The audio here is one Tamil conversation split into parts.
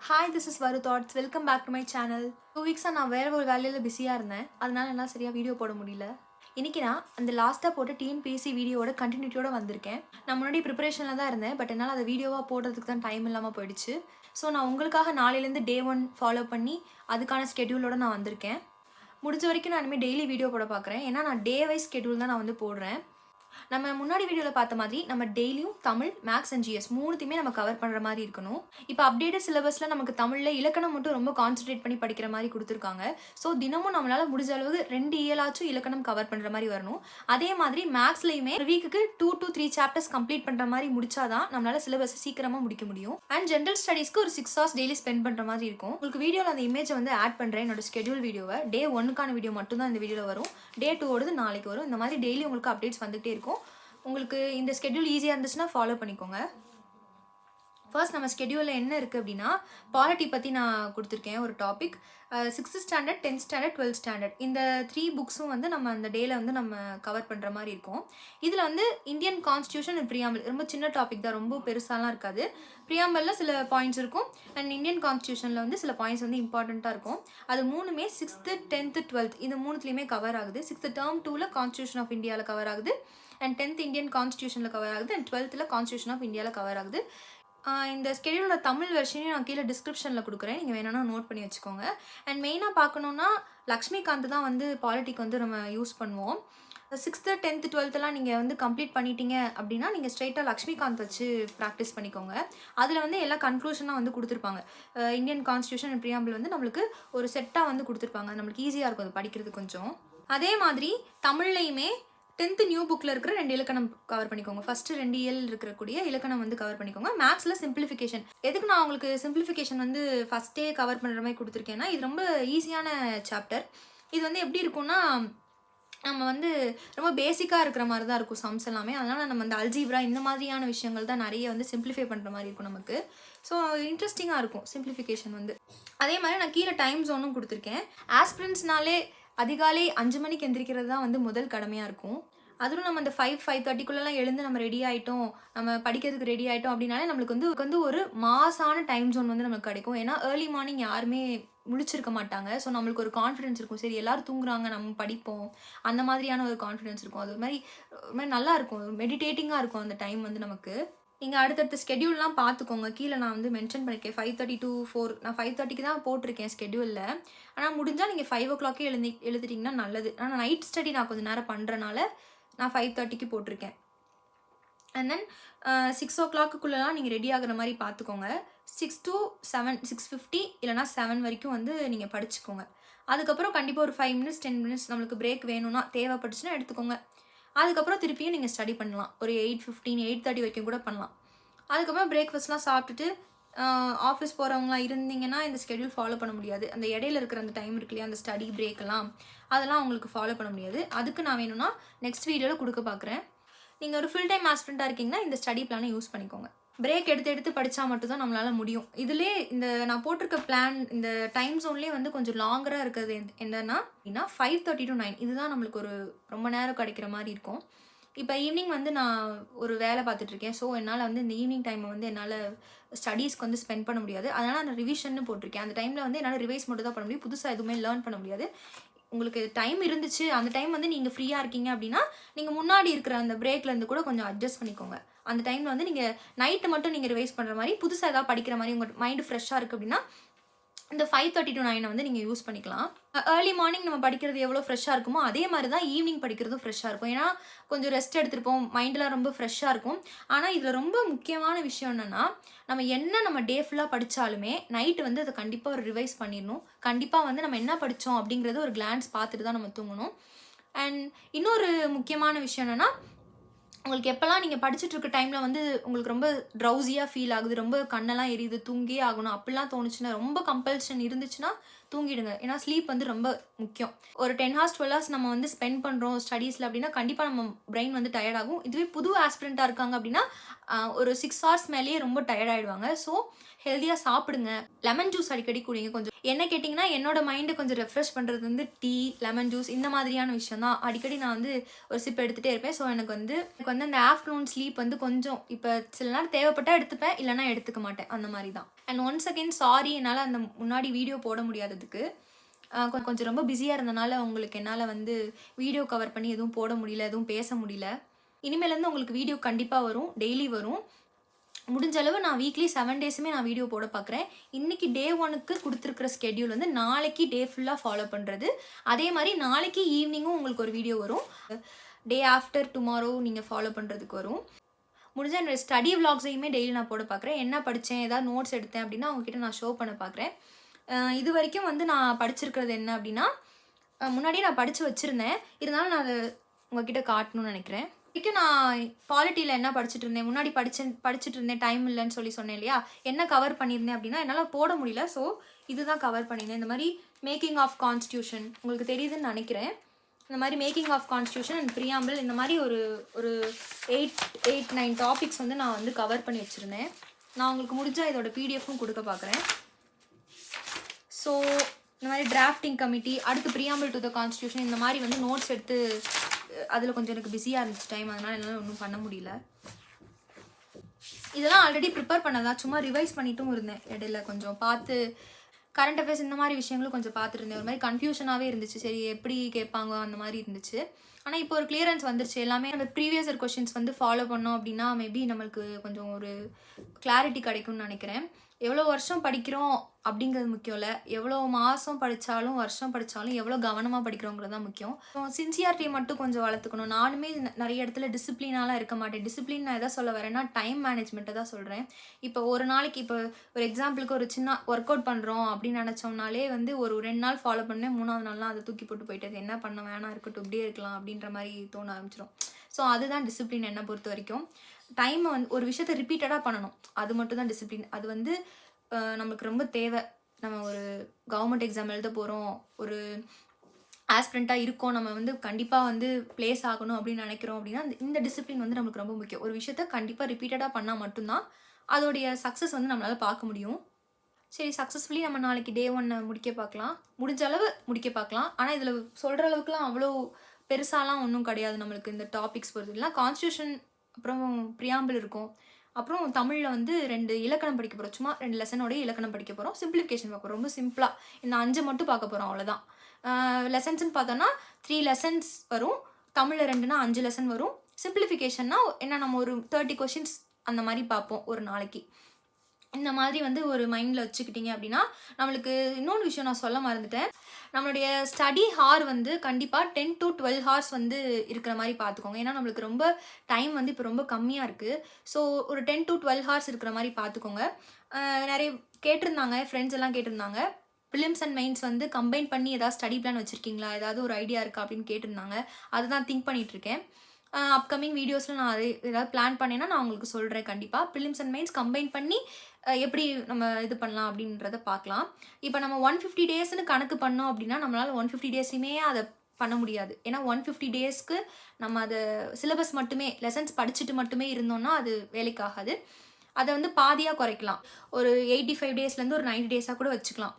Hi, this is Varu thoughts. Welcome back to my channel. 2 வீக்ஸாக நான் வேறு ஒரு வேலையில் பிஸியாக இருந்தேன். அதனால என்னால் சரியாக வீடியோ போட முடியல. இன்றைக்கி நான் அந்த லாஸ்ட்டாக போட்ட டிஎன்பிஎஸ்சி வீடியோவோட கண்டினியூட்டியோட வந்திருக்கேன். நான் முன்னாடி ப்ரிப்பரேஷனில் தான் இருந்தேன். பட் என்னால் அதை வீடியோவாக போடுறதுக்கு தான் டைம் இல்லாமல் போயிடுச்சு. ஸோ நான் உங்களுக்காக நாளையிலேருந்து டே 1 ஃபாலோ பண்ணி அதுக்கான ஸ்கெடியூலோடு நான் வந்திருக்கேன். முடிஞ்ச வரைக்கும் நான் இனிமேல் டெய்லி வீடியோ போட பார்க்குறேன். ஏன்னா நான் டே வைஸ் ஸ்கெடியூல் தான் நான் வந்து போடுறேன். நம்ம முன்னாடி வீடியோவில் பார்த்த மாதிரி நம்ம டெய்லியும் தமிழ், மேக்ஸ் அண்ட் ஜிஎஸ் மூணுத்தையுமே நம்ம கவர் பண்ணுற மாதிரி இருக்கணும். இப்போ அப்டேட்டட் சிலபஸில் நமக்கு தமிழில் இலக்கணம் மட்டும் ரொம்ப கான்சன்ட்ரேட் பண்ணி படிக்கிற மாதிரி கொடுத்துருக்காங்க. ஸோ தினமும் நம்மளால் முடிஞ்ச அளவுக்கு 2 இயலாச்சும் இலக்கணம் கவர் பண்ணுற மாதிரி வரணும். அதே மாதிரி மேக்ஸ்லையுமே ஒரு வீக்குக்கு 2 to 3 சாப்டர்ஸ் கம்ப்ளீட் பண்ணுற மாதிரி முடிச்சாதான் நம்மளால் சிலபஸை சீக்கிரமாக முடிக்க முடியும். அண்ட் ஜென்ரல் ஸ்டடீஸ்க்கு ஒரு 6 hours டெய்லி ஸ்பெண்ட் பண்ணுற மாதிரி இருக்கும். உங்களுக்கு வீடியோவில் அந்த இமேஜை வந்து ஆட் பண்ணுறேன். என்னோட ஸ்கெடியூல் வீடியோவை டே 1க்கான வீடியோ மட்டும் தான் இந்த வீடியோவில் வரும். டே 2 நாளைக்கு வரும். இந்த மாதிரி டெய்லி உங்களுக்கு அப்டேட்ஸ் வந்துகிட்டே இருக்கும். உங்களுக்கு இந்த ஸ்கெடியூல் ஈஸியாக இருந்துச்சுன்னா ஃபாலோ பண்ணிக்கோங்க. ஃபர்ஸ்ட் நம்ம ஸ்கெடியூலில் என்ன இருக்குது அப்படின்னா, பாலிட்டி பற்றி நான் கொடுத்துருக்கேன் ஒரு topic. 6th standard, 10th standard, 12th standard இந்த 3 புக்ஸும் வந்து நம்ம அந்த டேயில் வந்து நம்ம கவர் பண்ணுற மாதிரி இருக்கும். இதில் வந்து இந்தியன் கான்ஸ்டியூஷன் அண்ட் ப்ரியாம்பிள் ரொம்ப சின்ன டாபிக் தான், ரொம்ப பெருசாலாம் இருக்காது. ப்ரியாம்பிளில் சில பாயிண்ட்ஸ் இருக்கும் அண்ட் இந்தியன் கான்ஸ்டியூஷனில் வந்து சில பாயிண்ட்ஸ் வந்து இம்பார்ட்டண்ட்டாக இருக்கும். அது மூணுமே 6th, 10th, 12th இந்த மூணுத்துலேயுமே கவர் ஆகுது. 6th டேர்ம் 2ல் கான்ஸ்டியூஷன் ஆஃப் இந்தியாவில் கவர் ஆகுது, அண்ட் 10th இந்தியன் கான்ஸ்டியூஷனில் கவர் ஆகுது, அண்ட் 12th கான்ஸ்டியூஷன் ஆஃப் இந்தியாவில் கவர் ஆகுது. இந்த ஸ்கெடியூலோட தமிழ் வெர்ஷனையும் நான் கீழே டிஸ்கிரிப்ஷனில் கொடுக்குறேன், நீங்கள் வேணும்னா நோட் பண்ணி வச்சுக்கோங்க. அண்ட் மெயினாக பார்க்கணுன்னா லக்ஷ்மிகாந்த் தான் வந்து பாலிட்டிக் வந்து நம்ம யூஸ் பண்ணுவோம். 6th, 10th, 12th நீங்கள் வந்து கம்ப்ளீட் பண்ணிட்டீங்க அப்படின்னா நீங்கள் ஸ்ட்ரைட்டாக லக்ஷ்மிகாந்த் வச்சு ப்ராக்டிஸ் பண்ணிக்கோங்க. அதில் வந்து எல்லா கன்க்ளூஷனாக வந்து கொடுத்துருப்பாங்க. இந்தியன் கான்ஸ்டியூஷன் அண்ட் ப்ரியாம்பிள் வந்து நம்மளுக்கு ஒரு செட்டாக வந்து கொடுத்துருப்பாங்க. நம்மளுக்கு ஈஸியாக இருக்கும் அது படிக்கிறது கொஞ்சம். அதே மாதிரி தமிழ்லையுமே 10th நியூ புக்கில் இருக்கிற 2 இலக்கணம் கவர் பண்ணிக்கோங்க. ஃபஸ்ட்டு 2 இயல் இருக்கக்கூடிய இலக்கணம் வந்து கவர் பண்ணிக்கோங்க. மேக்ஸில் சிம்பிளிஃபிகேஷன். எதுக்கு நான் உங்களுக்கு சிம்பிளிஃபிகேஷன் வந்து ஃபஸ்ட்டே கவர் பண்ணுற மாதிரி கொடுத்துருக்கேன்னா, இது ரொம்ப ஈஸியான சாப்டர். இது வந்து எப்படி இருக்கும்னா, நம்ம வந்து ரொம்ப பேசிக்காக இருக்கிற மாதிரி தான் இருக்கும் சம்ஸ் எல்லாமே. அதனால் நம்ம அந்த அல்ஜீப்ரா இந்த மாதிரியான விஷயங்கள் தான் நிறைய வந்து சிம்பிளிஃபை பண்ணுற மாதிரி இருக்கும் நமக்கு. ஸோ இன்ட்ரெஸ்டிங்காக இருக்கும் சிம்பிளிஃபிகேஷன் வந்து. அதே மாதிரி நான் கீழே டைம் ஜோனும் கொடுத்துருக்கேன். ஆஸ்பிரன்ஸ்னாலே அதிகாலை 5 மணிக்கு எந்திரிக்கிறது தான் வந்து முதல் கடமையாக இருக்கும். அதுவும் நம்ம அந்த 5:30க்குள்ளெல்லாம் எழுந்து நம்ம ரெடி ஆகிட்டோம், நம்ம படிக்கிறதுக்கு ரெடி ஆகிட்டோம் அப்படின்னாலே நம்மளுக்கு வந்து ஒரு மாசான டைம் ஜோன் வந்து நமக்கு கிடைக்கும். ஏன்னா ஏர்லி மார்னிங் யாருமே முழிச்சிருக்க மாட்டாங்க. ஸோ நம்மளுக்கு ஒரு கான்ஃபிடென்ஸ் இருக்கும், சரி எல்லோரும் தூங்குறாங்க நம்ம படிப்போம், அந்த மாதிரியான ஒரு கான்ஃபிடென்ஸ் இருக்கும். அது ஒரு மாதிரி நல்லா இருக்கும், மெடிடேட்டிங்காக இருக்கும் அந்த டைம் வந்து நமக்கு. நீங்கள் அடுத்தடுத்த ஸ்கெடியூல்லாம் பார்த்துக்கோங்க. கீழே நான் வந்து மென்ஷன் பண்ணியிருக்கேன் 5:30 to 4. நான் 5:30க்கு தான் போட்டிருக்கேன் ஸ்கெடியூலில். ஆனால் முடிஞ்சால் நீங்கள் 5 o'clock எழுதிட்டிங்கன்னா நல்லது. ஆனால் நைட் ஸ்டடி நான் கொஞ்சம் நேரம் பண்ணுறனால நான் 5:30க்கு போட்டிருக்கேன். அண்ட் தென் 6 o'clockக்குள்ளெல்லாம் நீங்கள் ரெடி ஆகிற மாதிரி பார்த்துக்கோங்க. 6 to 7, 6:50 இல்லைனா 7 வரைக்கும் வந்து நீங்கள் படிச்சுக்கோங்க. அதுக்கப்புறம் கண்டிப்பாக ஒரு 5 minutes 10 minutes நம்மளுக்கு பிரேக் வேணும்னா தேவைப்பட்டுச்சுன்னா எடுத்துக்கோங்க. அதுக்கப்புறம் திருப்பியும் நீங்கள் ஸ்டடி பண்ணலாம். ஒரு 8:15, 8:30 வரைக்கும் கூட பண்ணலாம். அதுக்கப்புறம் பிரேக்ஃபாஸ்ட்லாம் சாப்பிட்டுட்டு ஆஃபீஸ் போகிறவங்களாம் இருந்தீங்கன்னா இந்த ஸ்கெடியூல் ஃபாலோ பண்ண முடியாது. அந்த இடையில இருக்கிற அந்த டைம் இருக்கு இல்லையா, அந்த ஸ்டடி பிரேக்கெல்லாம் அதெல்லாம் உங்களுக்கு ஃபாலோ பண்ண முடியாது. அதுக்கு நான் வேணும்னா நெக்ஸ்ட் வீடியோவில் கொடுக்க பார்க்குறேன். நீங்கள் ஒரு ஃபுல் டைம் ஆஸ்பிரண்ட்டாக இருக்கீங்கன்னா இந்த ஸ்டடி பிளானை யூஸ் பண்ணிக்கோங்க. பிரேக் எடுத்து படித்தா மட்டும்தான் நம்மளால் முடியும். இதிலே இந்த நான் போட்டிருக்க பிளான் இந்த டைம் ஜோன்லேயே வந்து கொஞ்சம் லாங்கராக இருக்கிறது என்னன்னா 5:30 to 9 இதுதான் நம்மளுக்கு ஒரு ரொம்ப நேரம் கிடைக்கிற மாதிரி இருக்கும். இப்போ ஈவினிங் வந்து நான் ஒரு வேலை பார்த்துட்ருக்கேன். ஸோ என்னால் வந்து இந்த ஈவினிங் டைமை வந்து என்னால் ஸ்டடீஸ்க்கு வந்து ஸ்பெண்ட் பண்ண முடியாது. அதனால் நான் ரிவிஷன்னு போட்டிருக்கேன். அந்த டைமில் வந்து என்னால் ரிவைஸ் மட்டும் தான் பண்ண முடியும், புதுசாக எதுவுமே லேர்ன் பண்ண முடியாது. உங்களுக்கு டைம் இருந்துச்சு, அந்த டைம் வந்து நீங்கள் ஃப்ரீயாக இருக்கீங்க அப்படின்னா நீங்கள் முன்னாடி இருக்கிற அந்த பிரேக்லேருந்து கூட கொஞ்சம் அட்ஜஸ்ட் பண்ணிக்கோங்க. அந்த டைமில் வந்து நீங்கள் நைட்டு மட்டும் நீங்கள் ரிவைஸ் பண்ணுற மாதிரி, புதுசாக ஏதாவது படிக்கிற மாதிரி உங்கள் மைண்டு ஃப்ரெஷ்ஷாக இருக்குது அப்படின்னா இந்த 5:30 to 9 வந்து நீங்கள் யூஸ் பண்ணிக்கலாம். ஏர்லி மார்னிங் நம்ம படிக்கிறது எவ்வளோ ஃப்ரெஷ்ஷாக இருக்குமோ அதே மாதிரி தான் ஈவினிங் படிக்கிறதும் ஃப்ரெஷ்ஷாக இருக்கும். ஏன்னா கொஞ்சம் ரெஸ்ட் எடுத்துருப்போம், மைண்டெலாம் ரொம்ப ஃப்ரெஷ்ஷாக இருக்கும். ஆனால் இதில் ரொம்ப முக்கியமான விஷயம் என்னென்னா, நம்ம டே ஃபுல்லாக படித்தாலுமே நைட்டு வந்து அதை கண்டிப்பாக ஒரு ரிவைஸ் பண்ணிடணும். கண்டிப்பாக வந்து நம்ம என்ன படித்தோம் அப்படிங்கிறது ஒரு கிளான்ஸ் பார்த்துட்டு தான் நம்ம தூங்கணும். அண்ட் இன்னொரு முக்கியமான விஷயம் என்னென்னா, உங்களுக்கு எப்போல்லாம் நீங்கள் படிச்சுட்டு இருக்க டைமில் வந்து உங்களுக்கு ரொம்ப ட்ரௌசியாக ஃபீல் ஆகுது, ரொம்ப கண்ணெல்லாம் எரியுது, தூங்கியே ஆகணும் அப்படிலாம் தோணுச்சுன்னா, ரொம்ப கம்பல்ஷன் இருந்துச்சுன்னா தூங்கிடுங்க. ஏன்னா ஸ்லீப் வந்து ரொம்ப முக்கியம். ஒரு 10 ஹார்ஸ் 12 ஹார்ஸ் நம்ம வந்து ஸ்பெண்ட் பண்ணுறோம் ஸ்டடீஸில் அப்படின்னா கண்டிப்பாக நம்ம பிரெயின் வந்து டயர்ட் ஆகும். இதுவே புது ஆஸ்பிரண்ட்டாக இருக்காங்க அப்படின்னா ஒரு 6 ஹார்ஸ் மேலேயே ரொம்ப டயர்ட் ஆகிடுவாங்க. ஸோ ஹெல்த்தியாக சாப்பிடுங்க. லெமன் ஜூஸ் அடிக்கடி குடிங்க. கொஞ்சம் என்ன கேட்டிங்கன்னா என்னோட மைண்டை கொஞ்சம் ரெஃப்ரெஷ் பண்ணுறது வந்து டீ, லெமன் ஜூஸ் இந்த மாதிரியான விஷயம் தான். அடிக்கடி நான் வந்து ஒரு சிப் எடுத்துகிட்டே இருப்பேன். ஸோ எனக்கு வந்து அந்த ஆஃப்டர்நூன் ஸ்லீப் வந்து கொஞ்சம் இப்போ சில நேரம் தேவைப்பட்டால் எடுத்துப்பேன், இல்லைனா எடுத்துக்க மாட்டேன். அந்த மாதிரி தான். அண்ட் ஒன்ஸ் அகெயின் சாரி, என்னால் அந்த முன்னாடி வீடியோ போட முடியாததுக்கு. கொஞ்சம் ரொம்ப பிஸியாக இருந்தனால உங்களுக்கு என்னால் வந்து வீடியோ கவர் பண்ணி எதுவும் போட முடியல, எதுவும் பேச முடியல. இனிமேலேருந்து உங்களுக்கு வீடியோ கண்டிப்பாக வரும், டெய்லி வரும். முடிஞ்ச அளவு நான் வீக்லி 7 டேஸுமே நான் வீடியோ போட பார்க்குறேன். இன்றைக்கி டே 1க்கு கொடுத்துருக்குற ஸ்கெட்யூல் வந்து நாளைக்கு டே ஃபுல்லாக ஃபாலோ பண்ணுறது. அதே மாதிரி நாளைக்கு ஈவினிங்கும் உங்களுக்கு ஒரு வீடியோ வரும். டே ஆஃப்டர் டுமாரோ நீங்கள் ஃபாலோ பண்ணுறதுக்கு வரும். முடிஞ்ச என்னோடய ஸ்டடி விலாக்ஸையுமே டெய்லி நான் போட பார்க்குறேன். என்ன படித்தேன், ஏதாவது நோட்ஸ் எடுத்தேன் அப்படின்னா அவங்ககிட்ட நான் ஷோ பண்ண பார்க்குறேன். இது வரைக்கும் வந்து நான் படிச்சிருக்கிறது என்ன அப்படின்னா, முன்னாடியே நான் படித்து வச்சுருந்தேன், இருந்தாலும் நான் அதை உங்ககிட்ட காட்டணும்னு நினைக்கிறேன். வரைக்கும் நான் பாலிட்டியில் என்ன படிச்சுட்டு இருந்தேன், முன்னாடி படிச்சுட்டு இருந்தேன், டைம் இல்லைன்னு சொன்னேன் இல்லையா, என்ன கவர் பண்ணியிருந்தேன் அப்படின்னா என்னால் போட முடியல. ஸோ இதுதான் கவர் பண்ணியிருந்தேன். இந்த மாதிரி மேக்கிங் ஆஃப் கான்ஸ்டியூஷன் உங்களுக்கு தெரியுதுன்னு நினைக்கிறேன். இந்த மாதிரி making of constitution and preamble இந்த மாதிரி ஒரு 8-9 டாபிக்ஸ் வந்து நான் வந்து கவர் பண்ணி வச்சுருந்தேன். நான் உங்களுக்கு முடிஞ்சால் இதோட பிடிஎஃப்பும் கொடுக்க பார்க்குறேன். ஸோ இந்த மாதிரி டிராஃப்டிங் கமிட்டி, அடுத்து ப்ரியாம்பிள் டு த கான்ஸ்டியூஷன், இந்த மாதிரி வந்து நோட்ஸ் எடுத்து அதில் கொஞ்சம் எனக்கு பிஸியாக இருந்துச்சு டைம், அதனால் என்னால் ஒன்றும் பண்ண முடியல. இதெல்லாம் ஆல்ரெடி ப்ரிப்பேர் பண்ணதா, சும்மா ரிவைஸ் பண்ணிட்டும் இருந்தேன். இடையில கொஞ்சம் பார்த்து கரண்ட் அஃபேர்ஸ் இந்த மாதிரி விஷயங்களும் கொஞ்சம் பார்த்துட்டு இருந்தேன். ஒரு மாதிரி கன்ஃபியூஷனாகவே இருந்துச்சு. சரி எப்படி கேட்பாங்க அந்த மாதிரி இருந்துச்சு. ஆனால் இப்போ ஒரு கிளியரன்ஸ் வந்துருச்சு. எல்லாமே நம்ம ப்ரீவியஸ் இயர் கொஷின்ஸ் வந்து ஃபாலோ பண்ணோம் அப்படின்னா மேபி நம்மளுக்கு கொஞ்சம் ஒரு கிளாரிட்டி கிடைக்கும்னு நினைக்கிறேன். எவ்வளோ வருஷம் படிக்கிறோம் அப்படிங்கிறது முக்கியம் இல்லை, எவ்வளோ மாதம் படித்தாலும் வருஷம் படித்தாலும் எவ்வளோ கவனமாக படிக்கிறோங்கிறது தான் முக்கியம். சின்சியாரிட்டியை மட்டும் கொஞ்சம் வளர்த்துக்கணும். நானுமே நிறைய இடத்துல டிசிப்ளினாலாம் இருக்க மாட்டேன். டிசிப்ளின் நான் எதை சொல்ல வரேன்னா டைம் மேனேஜ்மெண்ட்டை தான் சொல்கிறேன். இப்போ ஒரு நாளைக்கு இப்போ ஒரு எக்ஸாம்பிளுக்கு ஒரு சின்ன ஒர்க் அவுட் பண்ணுறோம் அப்படின்னு நினச்சோம்னாலே வந்து ஒரு 2 நாள் ஃபாலோ பண்ணேன், 3ஆவது நாள்லாம் அதை தூக்கி போட்டு போயிட்டு என்ன பண்ண வேணாம் இருக்கட்டும் இப்படியே இருக்கலாம் அப்படின்ற மாதிரி தோண ஆரம்பிச்சிடும். ஸோ அதுதான் டிசிப்ளின் என்னை பொறுத்த வரைக்கும். டைமை வந்து ஒரு விஷயத்தை ரிப்பீட்டடாக பண்ணணும், அது மட்டும் தான் டிசிப்ளின். அது வந்து நம்மளுக்கு ரொம்ப தேவை. நம்ம ஒரு கவர்மெண்ட் எக்ஸாம் எழுத போகிறோம், ஒரு ஆஸ்பிரண்ட்டாக இருக்கோம், நம்ம வந்து கண்டிப்பாக வந்து ப்ளேஸ் ஆகணும் அப்படின்னு நினைக்கிறோம் அப்படின்னா இந்த டிசிப்ளின் வந்து நம்மளுக்கு ரொம்ப முக்கியம். ஒரு விஷயத்த கண்டிப்பாக ரிப்பீட்டடாக பண்ணால் மட்டும்தான் அதோடைய சக்ஸஸ் வந்து நம்மளால் பார்க்க முடியும். சரி, சக்ஸஸ்ஃபுல்லி நம்ம நாளைக்கு டே 1 முடிக்க பார்க்கலாம். முடிஞ்ச அளவு முடிக்க பார்க்கலாம். ஆனால் இதில் சொல்கிற அளவுக்குலாம் அவ்வளோ பெருசாலாம் ஒன்றும் கிடையாது நம்மளுக்கு இந்த டாபிக்ஸ் பொறுத்து. இல்லைனா கான்ஸ்டியூஷன் அப்புறம் ப்ரியாம்பிள் இருக்கும். அப்புறம் தமிழில் வந்து 2 இலக்கணம் படிக்க போகிறோம். சும்மா 2 லெசனோடய இலக்கணம் படிக்க போகிறோம். சிம்பிளிஃபிகேஷன் பார்க்க போகிறோம். ரொம்ப சிம்பிளாக இந்த 5 மட்டும் பார்க்க போகிறோம், அவ்வளோதான். லெசன்ஸ்ன்னு பார்த்தோன்னா 3 லெசன்ஸ் வரும். தமிழில் 2னா 5 லெசன் வரும். சிம்பிளிஃபிகேஷன்னா என்ன, நம்ம ஒரு 30 கொஷின்ஸ் அந்த மாதிரி பார்ப்போம் ஒரு நாளைக்கு. இந்த மாதிரி வந்து ஒரு மைண்டில் வச்சுக்கிட்டிங்க அப்படின்னா நம்மளுக்கு இன்னொன்று விஷயம் நான் சொல்ல மறந்துட்டேன். நம்மளுடைய ஸ்டடி ஹார் வந்து கண்டிப்பாக 10 to 12 ஹார்ஸ் வந்து இருக்கிற மாதிரி பார்த்துக்கோங்க. ஏன்னா நம்மளுக்கு ரொம்ப டைம் வந்து இப்போ ரொம்ப கம்மியாக இருக்குது. ஸோ ஒரு 10 to 12 ஹார்ஸ் இருக்கிற மாதிரி பார்த்துக்கோங்க. நிறைய கேட்டிருந்தாங்க, ஃப்ரெண்ட்ஸ் எல்லாம் கேட்டிருந்தாங்க, ப்ரிலிம்ஸ் அண்ட் மெயின்ஸ் வந்து கம்பைன் பண்ணி ஏதாவது ஸ்டடி பிளான் வச்சுருக்கீங்களா, ஏதாவது ஒரு ஐடியா இருக்கா அப்படின்னு கேட்டிருந்தாங்க. அதுதான் திங்க் பண்ணிகிட்ருக்கேன். அப்கமிங் வீடியோஸில் நான் அது ஏதாவது பிளான் பண்ணேன்னா நான் உங்களுக்கு சொல்கிறேன். கண்டிப்பாக ப்ரிலிம்ஸ் அண்ட் மெயின்ஸ் கம்பைன் பண்ணி எப்படி நம்ம இது பண்ணலாம் அப்படின்றத பார்க்கலாம். இப்போ நம்ம 150 டேஸ்ன்னு கணக்கு பண்ணோம் அப்படின்னா நம்மளால் 150 டேஸையுமே அதை பண்ண முடியாது. ஏன்னா 150 டேஸ்க்கு நம்ம அதை சிலபஸ் மட்டுமே லெசன்ஸ் படிச்சுட்டு மட்டுமே இருந்தோம்னா அது வேலைக்காகாது. அதை வந்து பாதியாக குறைக்கலாம். ஒரு 85 டேஸ்லேருந்து ஒரு 90 டேஸாக கூட வச்சுக்கலாம்.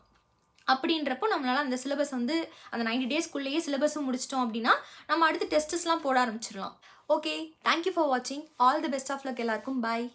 அப்படின்றப்போ நம்மளால் அந்த சிலபஸ் வந்து அந்த 90 டேஸ்க்குள்ளேயே சிலபஸும் முடிச்சிட்டோம் அப்படின்னா நம்ம அடுத்து டெஸ்ட்ஸ்லாம் போட ஆரம்பிச்சிடலாம். ஓகே, தேங்க்யூ ஃபார் வாட்சிங். All the best of luck எல்லாருக்கும். பாய்.